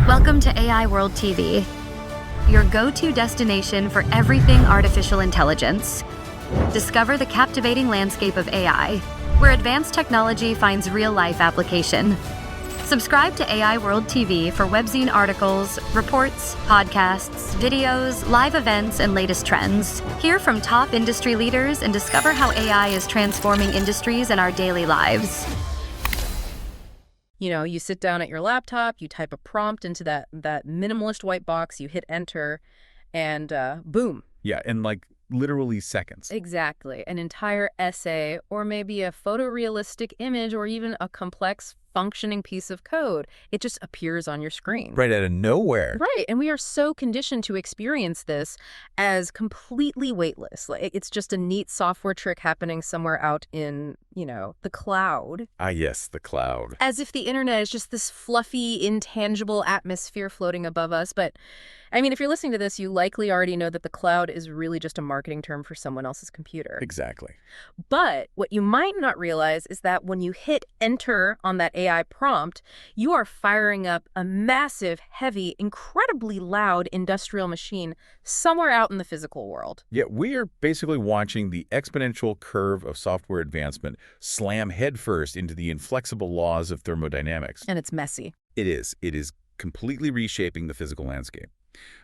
Welcome to AI World TV, your go-to destination for everything artificial intelligence. Discover the captivating landscape of AI, where advanced technology finds real-life application. Subscribe to AI World TV for webzine articles, reports, podcasts, videos, live events, and latest trends. Hear from top industry leaders and discover how AI is transforming industries and our daily lives. You know, you sit down at your laptop, you type a prompt into that minimalist white box, you hit enter, and boom. Yeah, in like literally seconds. Exactly. An entire essay, or maybe a photorealistic image, or even a complex functioning piece of code. It just appears on your screen. Right out of nowhere. Right. And we are so conditioned to experience this as completely weightless. Like, it's just a neat software trick happening somewhere out in, the cloud. Ah, yes, the cloud. As if the internet is just this fluffy, intangible atmosphere floating above us. But, I mean, if you're listening to this, you likely already know that the cloud is really just a marketing term for someone else's computer. Exactly. But what you might not realize is that when you hit enter on that AI prompt, you are firing up a massive, heavy, incredibly loud industrial machine somewhere out in the physical world. Yeah, we are basically watching the exponential curve of software advancement slam headfirst into the inflexible laws of thermodynamics. And it's messy. It is. It is completely reshaping the physical landscape.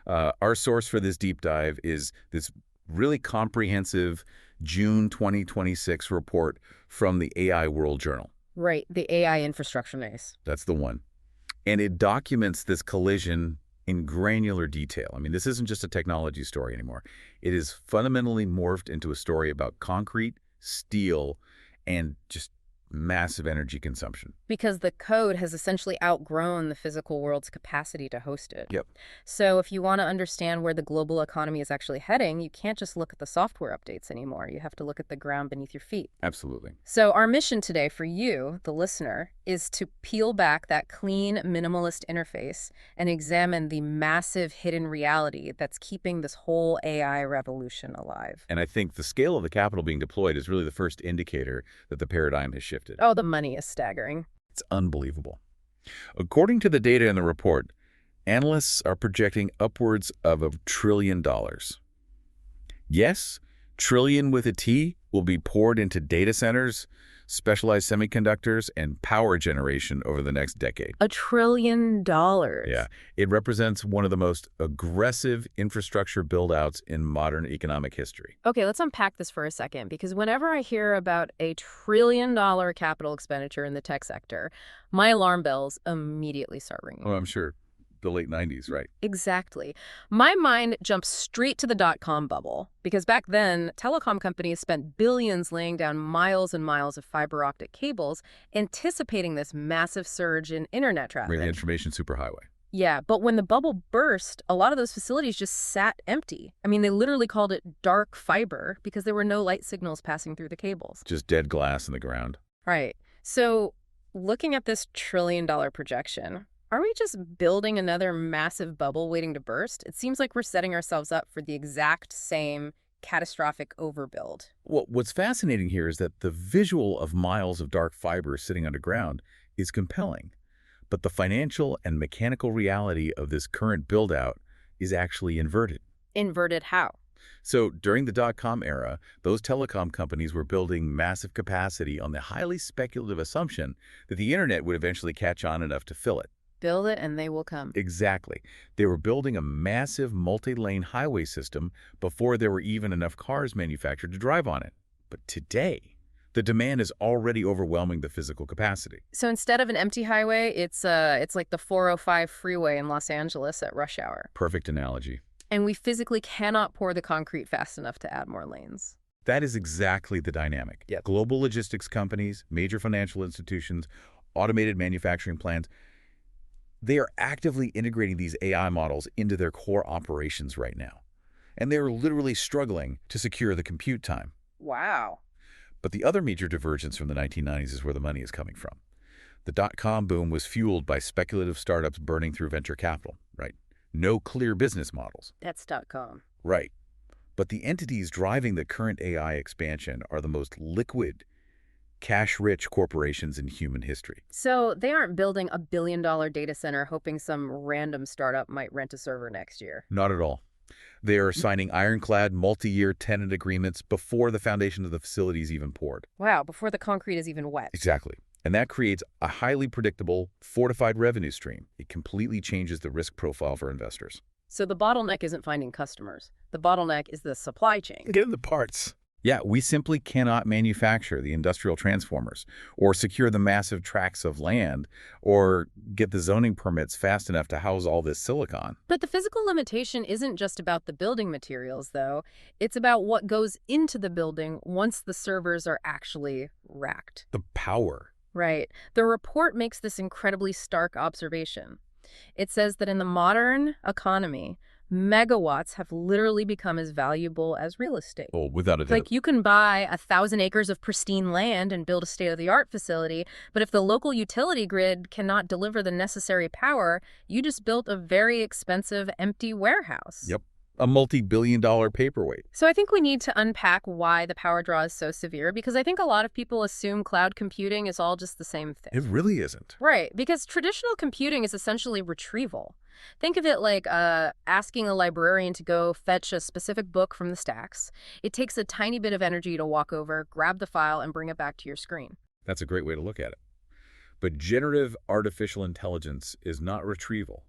Our source for this deep dive is this really comprehensive June 2026 report from the AI World Journal. Right, the AI infrastructure race. That's the one. And it documents this collision in granular detail. I mean, this isn't just a technology story anymore. It is fundamentally morphed into a story about concrete, steel, and just massive energy consumption. Because the code has essentially outgrown the physical world's capacity to host it. Yep. So if you want to understand where the global economy is actually heading, you can't just look at the software updates anymore. You have to look at the ground beneath your feet. Absolutely. So our mission today for you, the listener, is to peel back that clean, minimalist interface and examine the massive hidden reality that's keeping this whole AI revolution alive. And I think the scale of the capital being deployed is really the first indicator that the paradigm has shifted. Oh, the money is staggering. It's unbelievable. According to the data in the report, analysts are projecting upwards of $1 trillion. Yes, trillion with a T will be poured into data centers, specialized semiconductors, and power generation over the next decade. $1 trillion. Yeah, it represents one of the most aggressive infrastructure build-outs in modern economic history. Okay, let's unpack this for a second, because whenever I hear about $1 trillion capital expenditure in the tech sector, my alarm bells immediately start ringing. Oh, I'm sure. The late 90s, right? Exactly. My mind jumps straight to the dot-com bubble, because back then, telecom companies spent billions laying down miles and miles of fiber optic cables, anticipating this massive surge in internet traffic. The information superhighway. Yeah, but when the bubble burst, a lot of those facilities just sat empty. I mean, they literally called it dark fiber because there were no light signals passing through the cables. Just dead glass in the ground. Right. So, looking at this $1 trillion projection, are we just building another massive bubble waiting to burst? It seems like we're setting ourselves up for the exact same catastrophic overbuild. Well, what's fascinating here is that the visual of miles of dark fiber sitting underground is compelling, but the financial and mechanical reality of this current build-out is actually inverted. Inverted how? So during the dot-com era, those telecom companies were building massive capacity on the highly speculative assumption that the internet would eventually catch on enough to fill it. Build it and they will come. Exactly. They were building a massive multi-lane highway system before there were even enough cars manufactured to drive on it. But today, the demand is already overwhelming the physical capacity. So instead of an empty highway, it's like the 405 freeway in Los Angeles at rush hour. Perfect analogy. And we physically cannot pour the concrete fast enough to add more lanes. That is exactly the dynamic. Yep. Global logistics companies, major financial institutions, automated manufacturing plants, they are actively integrating these AI models into their core operations right now. And they're literally struggling to secure the compute time. Wow. But the other major divergence from the 1990s is where the money is coming from. The dot-com boom was fueled by speculative startups burning through venture capital, right? No clear business models. That's .com. Right. But the entities driving the current AI expansion are the most liquid, cash-rich corporations in human history. So they aren't building a billion-dollar data center hoping some random startup might rent a server next year. Not at all. They are signing ironclad, multi-year tenant agreements before the foundation of the facility is even poured. Wow, before the concrete is even wet. Exactly. And that creates a highly predictable, fortified revenue stream. It completely changes the risk profile for investors. So the bottleneck isn't finding customers. The bottleneck is the supply chain. Getting the parts. Yeah, we simply cannot manufacture the industrial transformers or secure the massive tracts of land or get the zoning permits fast enough to house all this silicon. But the physical limitation isn't just about the building materials, though. It's about what goes into the building once the servers are actually racked. The power. Right. The report makes this incredibly stark observation. It says that in the modern economy, megawatts have literally become as valuable as real estate. Oh, without a It's doubt. like you can buy 1,000 acres of pristine land and build a state-of-the-art facility, but if the local utility grid cannot deliver the necessary power, you just built a very expensive empty warehouse. Yep. A multi-billion-dollar paperweight. So I think we need to unpack why the power draw is so severe, because I think a lot of people assume cloud computing is all just the same thing. It really isn't. Right, because traditional computing is essentially retrieval. Think of it like asking a librarian to go fetch a specific book from the stacks. It takes a tiny bit of energy to walk over, grab the file, and bring it back to your screen. That's a great way to look at it. But generative artificial intelligence is not retrieval.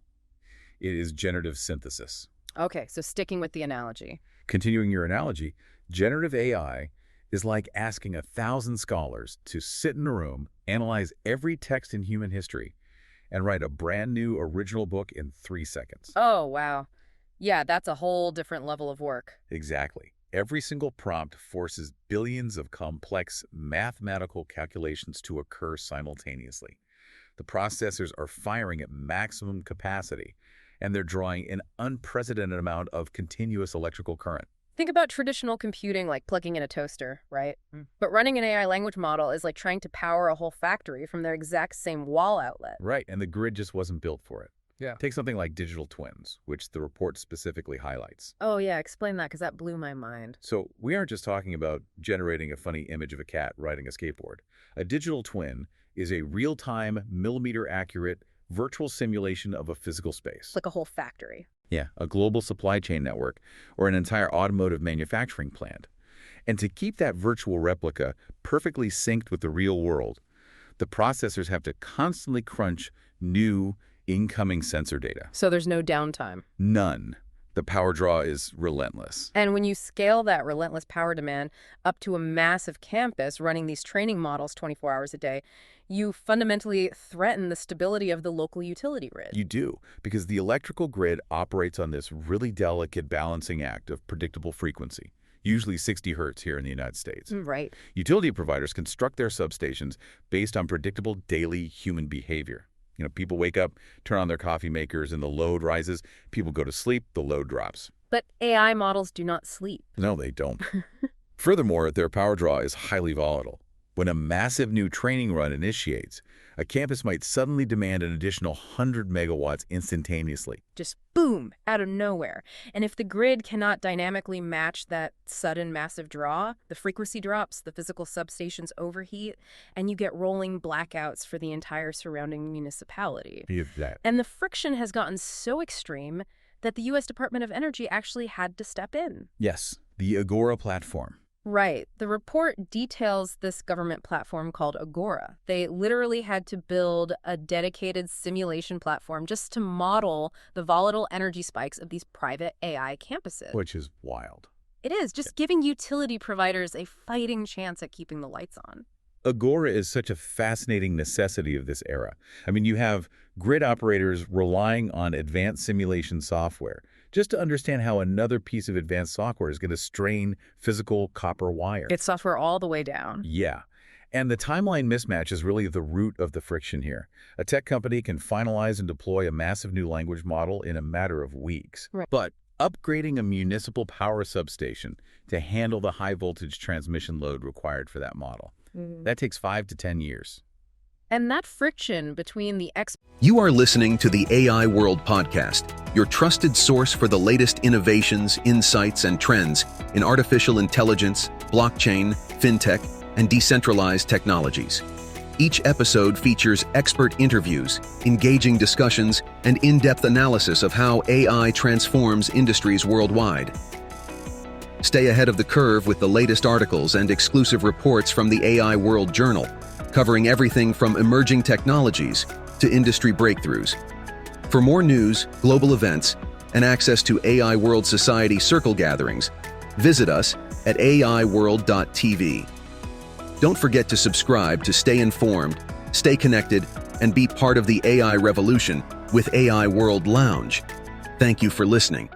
It is generative synthesis. Okay, so sticking with the analogy. Continuing your analogy, generative AI is like asking 1,000 scholars to sit in a room, analyze every text in human history, and write a brand new original book in 3 seconds. Oh, wow. Yeah, that's a whole different level of work. Exactly. Every single prompt forces billions of complex mathematical calculations to occur simultaneously. The processors are firing at maximum capacity, and they're drawing an unprecedented amount of continuous electrical current. Think about traditional computing like plugging in a toaster, right? But running an AI language model is like trying to power a whole factory from their exact same wall outlet. Right, and the grid just wasn't built for it. Yeah. Take something like digital twins, which the report specifically highlights. Oh yeah, explain that, because that blew my mind. So we aren't just talking about generating a funny image of a cat riding a skateboard. A digital twin is a real-time, millimeter-accurate virtual simulation of a physical space. It's like a whole factory. Yeah, a global supply chain network or an entire automotive manufacturing plant. And to keep that virtual replica perfectly synced with the real world, the processors have to constantly crunch new incoming sensor data. So there's no downtime. None. The power draw is relentless. And when you scale that relentless power demand up to a massive campus running these training models 24 hours a day, you fundamentally threaten the stability of the local utility grid. You do, because the electrical grid operates on this really delicate balancing act of predictable frequency, usually 60 hertz here in the United States. Right. Utility providers construct their substations based on predictable daily human behavior. You know, people wake up, turn on their coffee makers, and the load rises. People go to sleep, the load drops. But AI models do not sleep. No, they don't. Furthermore, their power draw is highly volatile. When a massive new training run initiates, a campus might suddenly demand an additional 100 megawatts instantaneously. Just boom, out of nowhere. And if the grid cannot dynamically match that sudden massive draw, the frequency drops, the physical substations overheat, and you get rolling blackouts for the entire surrounding municipality. And the friction has gotten so extreme that the U.S. Department of Energy actually had to step in. Yes, the Agora platform. Right. The report details this government platform called Agora. They literally had to build a dedicated simulation platform just to model the volatile energy spikes of these private AI campuses. Which is wild. It is, just giving utility providers a fighting chance at keeping the lights on. Agora is such a fascinating necessity of this era. I mean, you have grid operators relying on advanced simulation software just to understand how another piece of advanced software is going to strain physical copper wire. It's software all the way down. Yeah. And the timeline mismatch is really the root of the friction here. A tech company can finalize and deploy a massive new language model in a matter of weeks. Right. But upgrading a municipal power substation to handle the high voltage transmission load required for that model, that takes 5 to 10 years. And that friction between the You are listening to the AI World Podcast, your trusted source for the latest innovations, insights, and trends in artificial intelligence, blockchain, fintech, and decentralized technologies. Each episode features expert interviews, engaging discussions, and in-depth analysis of how AI transforms industries worldwide. Stay ahead of the curve with the latest articles and exclusive reports from the AI World Journal, covering everything from emerging technologies to industry breakthroughs. For more news, global events, and access to AI World Society circle gatherings, visit us at aiworld.tv. Don't forget to subscribe to stay informed, stay connected, and be part of the AI revolution with AI World Lounge. Thank you for listening.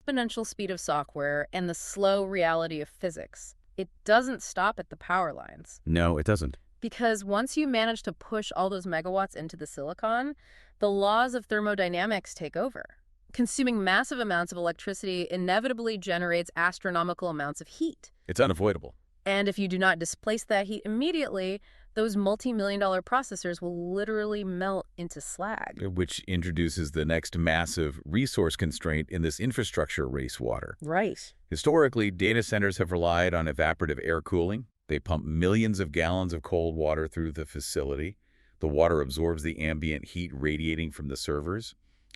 Exponential speed of software and the slow reality of physics. It doesn't stop at the power lines. No, it doesn't. Because once you manage to push all those megawatts into the silicon, the laws of thermodynamics take over. Consuming massive amounts of electricity inevitably generates astronomical amounts of heat. It's unavoidable. And if you do not displace that heat immediately, those multi-million-dollar processors will literally melt into slag. Which introduces the next massive resource constraint in this infrastructure race, water. Right. Historically, data centers have relied on evaporative air cooling. They pump millions of gallons of cold water through the facility. The water absorbs the ambient heat radiating from the servers,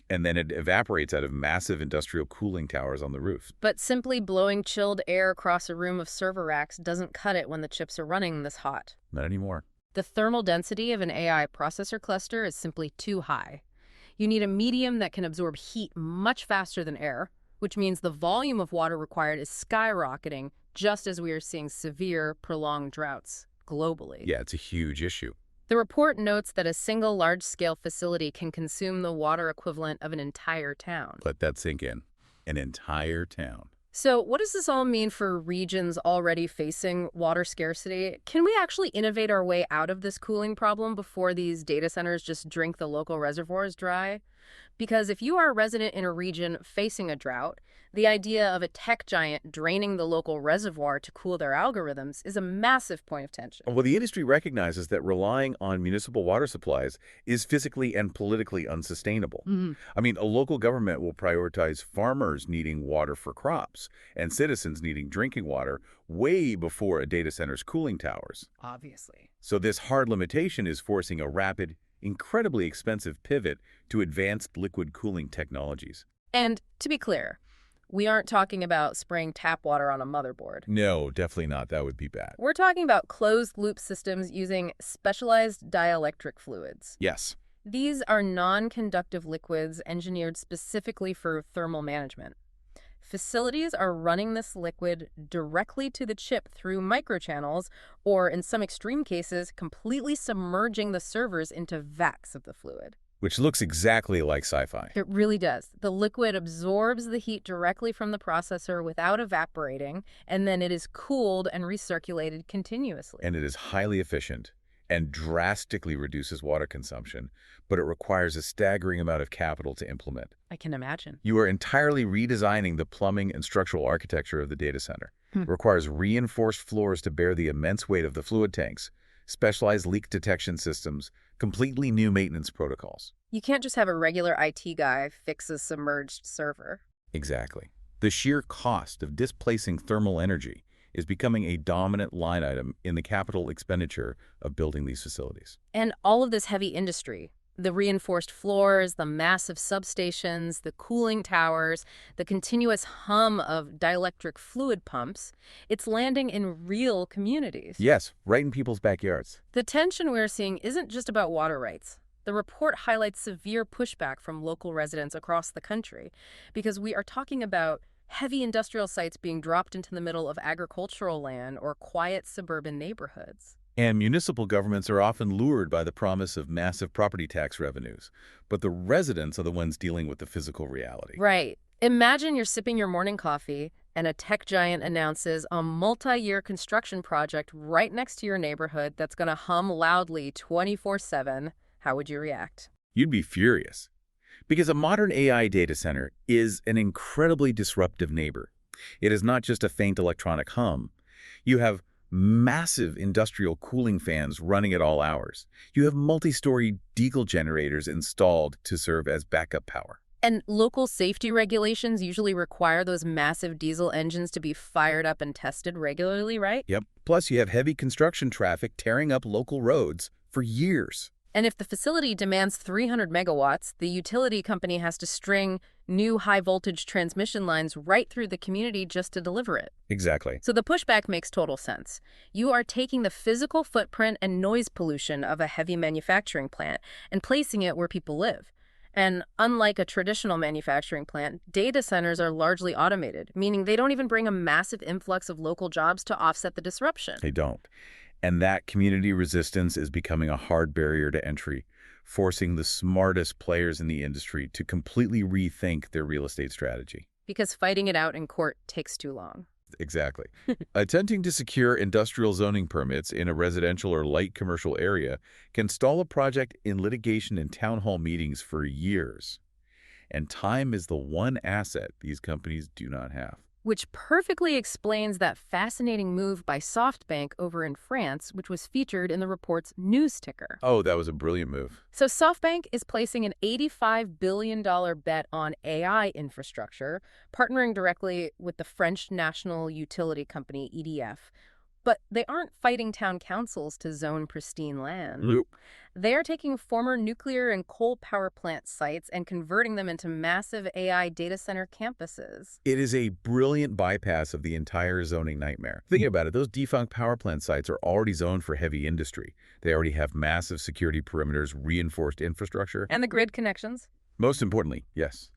and then it evaporates out of massive industrial cooling towers on the roof. But simply blowing chilled air across a room of server racks doesn't cut it when the chips are running this hot. Not anymore. The thermal density of an AI processor cluster is simply too high. You need a medium that can absorb heat much faster than air, which means the volume of water required is skyrocketing, just as we are seeing severe, prolonged droughts globally. Yeah, it's a huge issue. The report notes that a single large-scale facility can consume the water equivalent of an entire town. Let that sink in. An entire town. So what does this all mean for regions already facing water scarcity? Can we actually innovate our way out of this cooling problem before these data centers just drink the local reservoirs dry? Because if you are a resident in a region facing a drought, the idea of a tech giant draining the local reservoir to cool their algorithms is a massive point of tension. Well, the industry recognizes that relying on municipal water supplies is physically and politically unsustainable. I mean, a local government will prioritize farmers needing water for crops and citizens needing drinking water way before a data center's cooling towers. Obviously. So this hard limitation is forcing a rapid, incredibly expensive pivot to advanced liquid cooling technologies. And to be clear, we aren't talking about spraying tap water on a motherboard. No, definitely not. That would be bad. We're talking about closed-loop systems using specialized dielectric fluids. Yes. These are non-conductive liquids engineered specifically for thermal management. Facilities are running this liquid directly to the chip through microchannels, or in some extreme cases, completely submerging the servers into vats of the fluid. Which looks exactly like sci-fi. It really does. The liquid absorbs the heat directly from the processor without evaporating, and then it is cooled and recirculated continuously. And it is highly efficient and drastically reduces water consumption, but it requires a staggering amount of capital to implement. I can imagine. You are entirely redesigning the plumbing and structural architecture of the data center. It requires reinforced floors to bear the immense weight of the fluid tanks, specialized leak detection systems, completely new maintenance protocols. You can't just have a regular IT guy fix a submerged server. Exactly. The sheer cost of displacing thermal energy is becoming a dominant line item in the capital expenditure of building these facilities. And all of this heavy industry, the reinforced floors, the massive substations, the cooling towers, the continuous hum of dielectric fluid pumps, it's landing in real communities. Yes, right in people's backyards. The tension we're seeing isn't just about water rights. The report highlights severe pushback from local residents across the country because we are talking about heavy industrial sites being dropped into the middle of agricultural land or quiet suburban neighborhoods. And municipal governments are often lured by the promise of massive property tax revenues, but the residents are the ones dealing with the physical reality. Right. Imagine you're sipping your morning coffee and a tech giant announces a multi-year construction project right next to your neighborhood that's going to hum loudly 24/7. How would you react? You'd be furious. Because a modern AI data center is an incredibly disruptive neighbor. It is not just a faint electronic hum. You have massive industrial cooling fans running at all hours. You have multi-story diesel generators installed to serve as backup power. And local safety regulations usually require those massive diesel engines to be fired up and tested regularly, right? Yep. Plus, you have heavy construction traffic tearing up local roads for years. And if the facility demands 300 megawatts, the utility company has to string new high-voltage transmission lines right through the community just to deliver it. Exactly. So the pushback makes total sense. You are taking the physical footprint and noise pollution of a heavy manufacturing plant and placing it where people live. And unlike a traditional manufacturing plant, data centers are largely automated, meaning they don't even bring a massive influx of local jobs to offset the disruption. They don't. And that community resistance is becoming a hard barrier to entry, forcing the smartest players in the industry to completely rethink their real estate strategy. Because fighting it out in court takes too long. Exactly. Attempting to secure industrial zoning permits in a residential or light commercial area can stall a project in litigation and town hall meetings for years. And time is the one asset these companies do not have. Which perfectly explains that fascinating move by SoftBank over in France, which was featured in the report's news ticker. Oh, that was a brilliant move. So SoftBank is placing an $85 billion bet on AI infrastructure, partnering directly with the French national utility company EDF. But they aren't fighting town councils to zone pristine land. Nope. They are taking former nuclear and coal power plant sites and converting them into massive AI data center campuses. It is a brilliant bypass of the entire zoning nightmare. Think about it, those defunct power plant sites are already zoned for heavy industry. They already have massive security perimeters, reinforced infrastructure. And the grid connections? Most importantly, yes.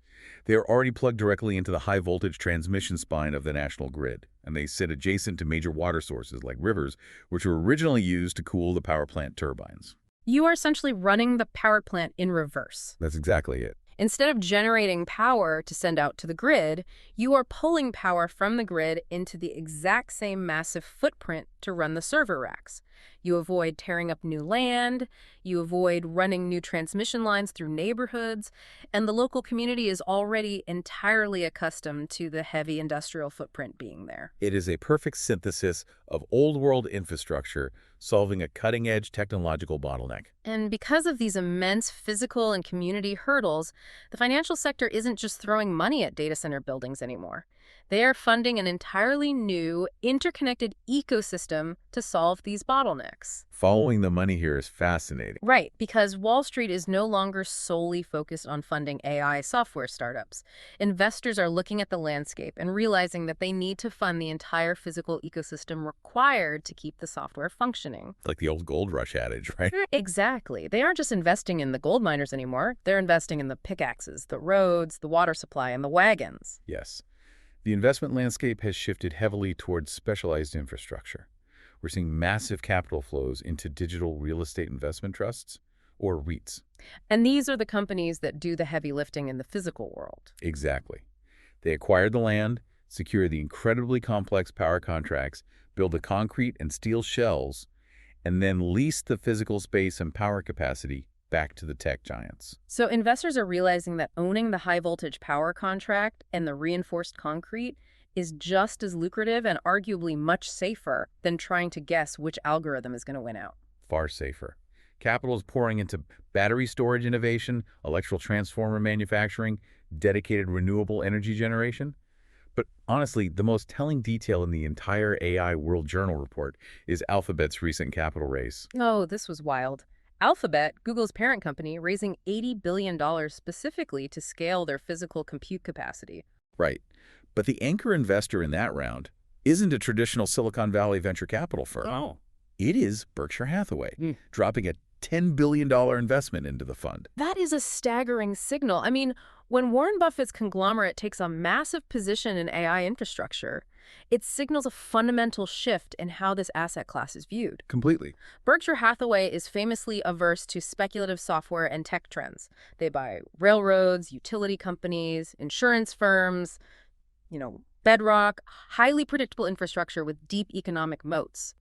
They are already plugged directly into the high-voltage transmission spine of the national grid, and they sit adjacent to major water sources like rivers, which were originally used to cool the power plant turbines. You are essentially running the power plant in reverse. That's exactly it. Instead of generating power to send out to the grid, you are pulling power from the grid into the exact same massive footprint to run the server racks. You avoid tearing up new land, you avoid running new transmission lines through neighborhoods, and the local community is already entirely accustomed to the heavy industrial footprint being there. It is a perfect synthesis of old-world infrastructure solving a cutting-edge technological bottleneck. And because of these immense physical and community hurdles, the financial sector isn't just throwing money at data center buildings anymore. They are funding an entirely new, interconnected ecosystem to solve these bottlenecks. Following the money here is fascinating. Right, because Wall Street is no longer solely focused on funding AI software startups. Investors are looking at the landscape and realizing that they need to fund the entire physical ecosystem required to keep the software functioning. Like the old gold rush adage, right? Exactly. They aren't just investing in the gold miners anymore. They're investing in the pickaxes, the roads, the water supply, and the wagons. Yes. The investment landscape has shifted heavily towards specialized infrastructure. We're seeing massive capital flows into digital real estate investment trusts, or REITs. And these are the companies that do the heavy lifting in the physical world. Exactly. They acquire the land, secure the incredibly complex power contracts, build the concrete and steel shells, and then lease the physical space and power capacity back to the tech giants. So investors are realizing that owning the high-voltage power contract and the reinforced concrete is just as lucrative and arguably much safer than trying to guess which algorithm is going to win out. Far safer. Capital is pouring into battery storage innovation, electrical transformer manufacturing, dedicated renewable energy generation. But honestly, the most telling detail in the entire AI World Journal report is Alphabet's recent capital raise. Oh, this was wild. Alphabet, Google's parent company, raising $80 billion specifically to scale their physical compute capacity. Right. But the anchor investor in that round isn't a traditional Silicon Valley venture capital firm. Oh. It is Berkshire Hathaway, dropping a $10 billion investment into the fund. That is a staggering signal. I mean, when Warren Buffett's conglomerate takes a massive position in AI infrastructure, it signals a fundamental shift in how this asset class is viewed. Completely. Berkshire Hathaway is famously averse to speculative software and tech trends. They buy railroads, utility companies, insurance firms, bedrock, highly predictable infrastructure with deep economic moats.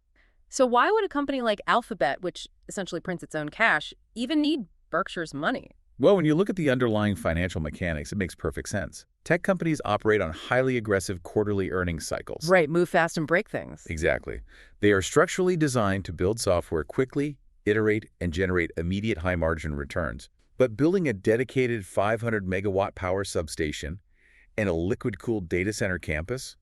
So why would a company like Alphabet, which essentially prints its own cash, even need Berkshire's money? Well, when you look at the underlying financial mechanics, it makes perfect sense. Tech companies operate on highly aggressive quarterly earnings cycles. Right, move fast and break things. Exactly. They are structurally designed to build software quickly, iterate, and generate immediate high-margin returns. But building a dedicated 500 megawatt power substation and a liquid-cooled data center campus,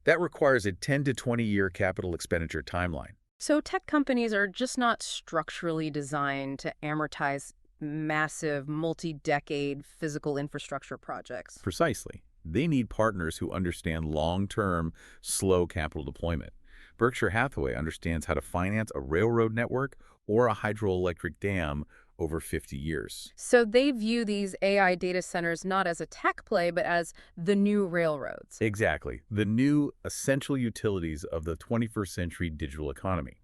that requires a 10 to 20-year capital expenditure timeline. So tech companies are just not structurally designed to amortize massive, multi-decade physical infrastructure projects. Precisely. They need partners who understand long-term, slow capital deployment. Berkshire Hathaway understands how to finance a railroad network or a hydroelectric dam over 50 years. So they view these AI data centers not as a tech play, but as the new railroads. Exactly. The new essential utilities of the 21st century digital economy.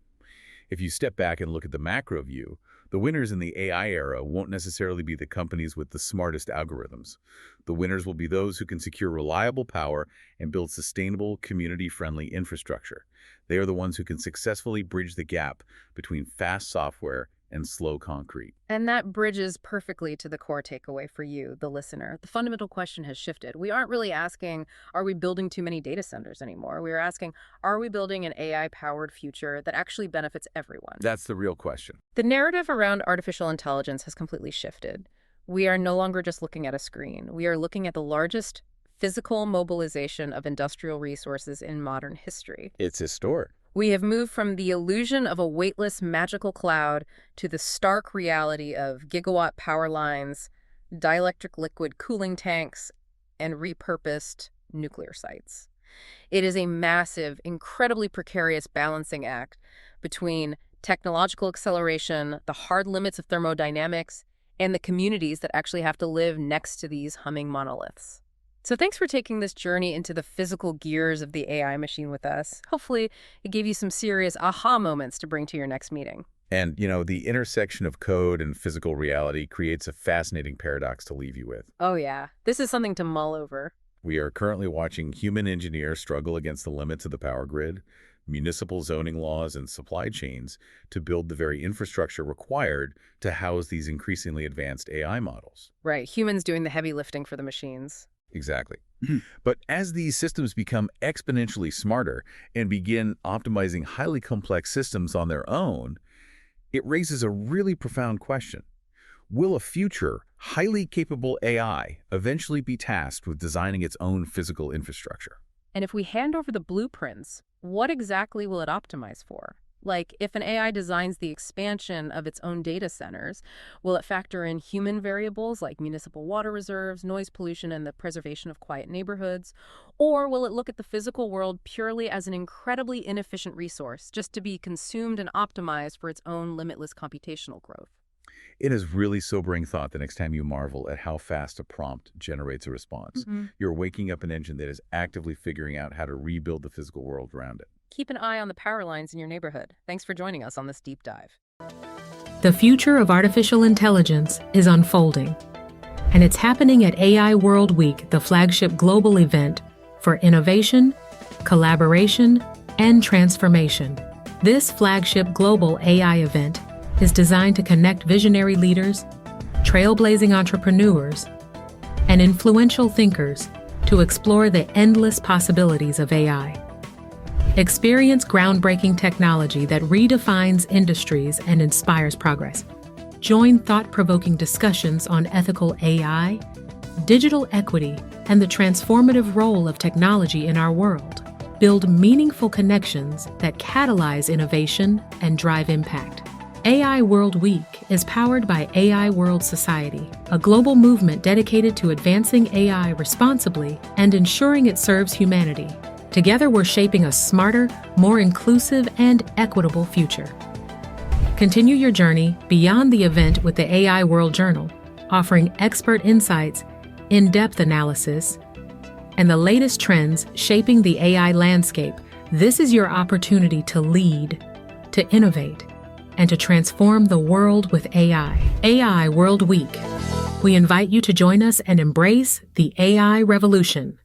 If you step back and look at the macro view, the winners in the AI era won't necessarily be the companies with the smartest algorithms. The winners will be those who can secure reliable power and build sustainable, community-friendly infrastructure. They are the ones who can successfully bridge the gap between fast software and slow concrete. And that bridges perfectly to the core takeaway for you, the listener. The fundamental question has shifted. We aren't really asking, are we building too many data centers anymore? We are asking, are we building an AI-powered future that actually benefits everyone? That's the real question. The narrative around artificial intelligence has completely shifted. We are no longer just looking at a screen. We are looking at the largest physical mobilization of industrial resources in modern history. It's historic. We have moved from the illusion of a weightless, magical cloud to the stark reality of gigawatt power lines, dielectric liquid cooling tanks, and repurposed nuclear sites. It is a massive, incredibly precarious balancing act between technological acceleration, the hard limits of thermodynamics, and the communities that actually have to live next to these humming monoliths. So thanks for taking this journey into the physical gears of the AI machine with us. Hopefully, it gave you some serious aha moments to bring to your next meeting. And, the intersection of code and physical reality creates a fascinating paradox to leave you with. Oh yeah, this is something to mull over. We are currently watching human engineers struggle against the limits of the power grid, municipal zoning laws, and supply chains to build the very infrastructure required to house these increasingly advanced AI models. Right, humans doing the heavy lifting for the machines. Exactly. But as these systems become exponentially smarter and begin optimizing highly complex systems on their own, it raises a really profound question. Will a future, highly capable AI eventually be tasked with designing its own physical infrastructure? And if we hand over the blueprints, what exactly will it optimize for? Like, if an AI designs the expansion of its own data centers, will it factor in human variables like municipal water reserves, noise pollution, and the preservation of quiet neighborhoods? Or will it look at the physical world purely as an incredibly inefficient resource, just to be consumed and optimized for its own limitless computational growth? It is really sobering thought the next time you marvel at how fast a prompt generates a response. You're waking up an engine that is actively figuring out how to rebuild the physical world around it. Keep an eye on the power lines in your neighborhood. Thanks for joining us on this deep dive. The future of artificial intelligence is unfolding, and it's happening at AI World Week, the flagship global event for innovation, collaboration, and transformation. This flagship global AI event is designed to connect visionary leaders, trailblazing entrepreneurs, and influential thinkers to explore the endless possibilities of AI. Experience groundbreaking technology that redefines industries and inspires progress. Join thought-provoking discussions on ethical AI, digital equity, and the transformative role of technology in our world. Build meaningful connections that catalyze innovation and drive impact. AI World Week is powered by AI World Society, a global movement dedicated to advancing AI responsibly and ensuring it serves humanity. Together, we're shaping a smarter, more inclusive, and equitable future. Continue your journey beyond the event with the AI World Journal, offering expert insights, in-depth analysis, and the latest trends shaping the AI landscape. This is your opportunity to lead, to innovate, and to transform the world with AI. AI World Week. We invite you to join us and embrace the AI revolution.